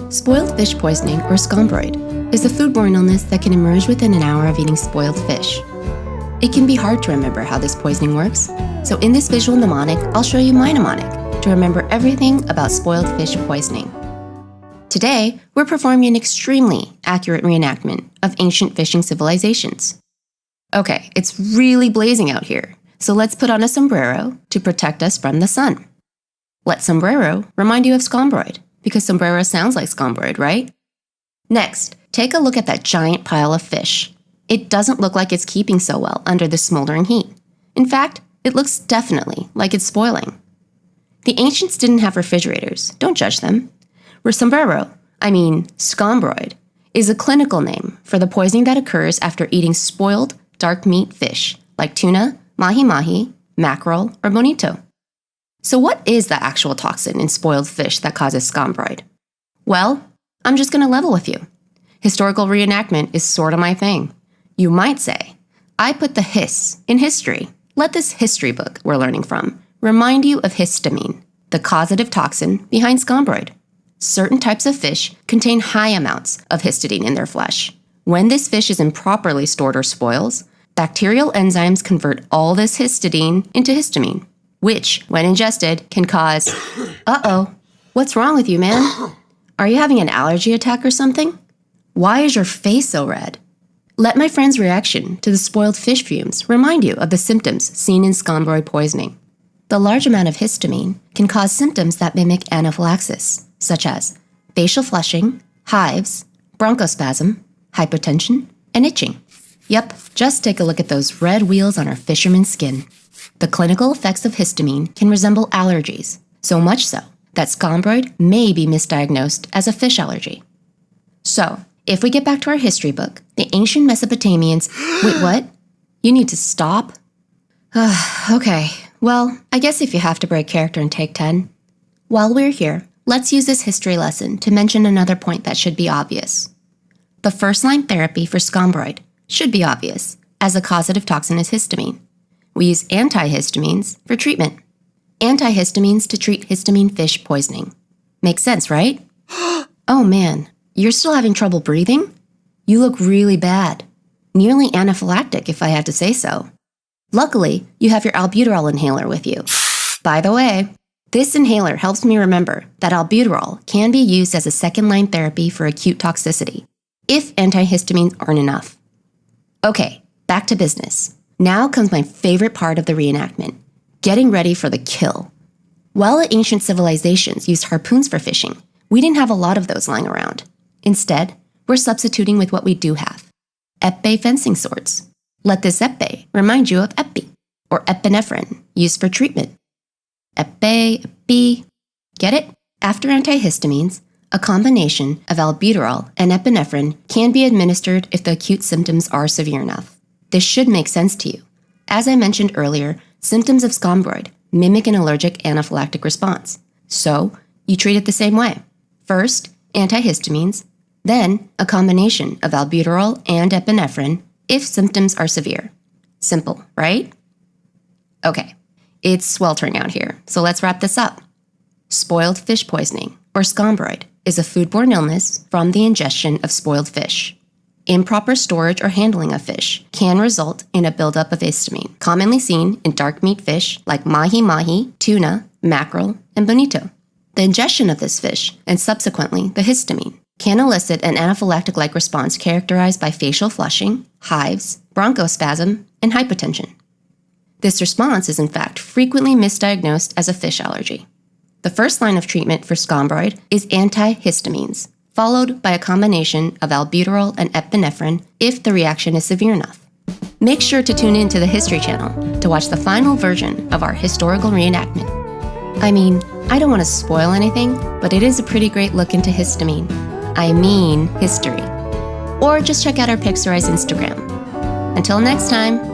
Spoiled fish poisoning, or Scombroid, is a foodborne illness that can emerge within an hour of eating spoiled fish. It can be hard to remember how this poisoning works, so in this visual mnemonic, I'll show you my mnemonic to remember everything about spoiled fish poisoning. Today, we're performing an extremely accurate reenactment of ancient fishing civilizations. Okay, it's really blazing out here, so let's put on a sombrero to protect us from the sun. Let sombrero remind you of Scombroid, because sombrero sounds like Scombroid, right? Next, take a look at that giant pile of fish. It doesn't look like it's keeping so well under the smoldering heat. In fact, it looks definitely like it's spoiling. The ancients didn't have refrigerators, don't judge them. Scombroid, is a clinical name for the poisoning that occurs after eating spoiled dark meat fish like tuna, mahi-mahi, mackerel, or bonito. So what is the actual toxin in spoiled fish that causes Scombroid? Well, I'm just going to level with you. Historical reenactment is sort of my thing. You might say, I put the his in history. Let this history book we're learning from remind you of histamine, the causative toxin behind Scombroid. Certain types of fish contain high amounts of histidine in their flesh. When this fish is improperly stored or spoils, bacterial enzymes convert all this histidine into histamine, which, when ingested, can cause, what's wrong with you, man? Are you having an allergy attack or something? Why is your face so red? Let my friend's reaction to the spoiled fish fumes remind you of the symptoms seen in Scombroid poisoning. The large amount of histamine can cause symptoms that mimic anaphylaxis, such as facial flushing, hives, bronchospasm, hypotension, and itching. Yep, just take a look at those red wheels on our fisherman's skin. The clinical effects of histamine can resemble allergies, so much so that Scombroid may be misdiagnosed as a fish allergy. So, if we get back to our history book, the ancient Mesopotamians... Wait, what? You need to stop? Okay, well, I guess if you have to break character in take 10. While we're here, let's use this history lesson to mention another point that should be obvious. The first-line therapy for Scombroid should be obvious, as the causative toxin is histamine. We use antihistamines for treatment. Antihistamines to treat histamine fish poisoning. Makes sense, right? Oh man, you're still having trouble breathing? You look really bad. Nearly anaphylactic, if I had to say so. Luckily, you have your albuterol inhaler with you. By the way, this inhaler helps me remember that albuterol can be used as a second-line therapy for acute toxicity, if antihistamines aren't enough. Okay, back to business. Now comes my favorite part of the reenactment, getting ready for the kill. While the ancient civilizations used harpoons for fishing, we didn't have a lot of those lying around. Instead, we're substituting with what we do have. Epee fencing swords. Let this epee remind you of epi, or epinephrine, used for treatment. Epee. Get it? After antihistamines, a combination of albuterol and epinephrine can be administered if the acute symptoms are severe enough. This should make sense to you. As I mentioned earlier, symptoms of Scombroid mimic an allergic anaphylactic response. So, you treat it the same way. First, antihistamines, then a combination of albuterol and epinephrine if symptoms are severe. Simple, right? Okay, it's sweltering out here, so let's wrap this up. Spoiled fish poisoning, or Scombroid, is a foodborne illness from the ingestion of spoiled fish. Improper storage or handling of fish can result in a buildup of histamine, commonly seen in dark meat fish like mahi-mahi, tuna, mackerel, and bonito. The ingestion of this fish, and subsequently the histamine, can elicit an anaphylactic-like response characterized by facial flushing, hives, bronchospasm, and hypotension. This response is in fact frequently misdiagnosed as a fish allergy. The first line of treatment for Scombroid is antihistamines, followed by a combination of albuterol and epinephrine if the reaction is severe enough. Make sure to tune in to the History Channel to watch the final version of our historical reenactment. I don't want to spoil anything, but it is a pretty great look into histamine. History. Or just check out our Pixarized Instagram. Until next time,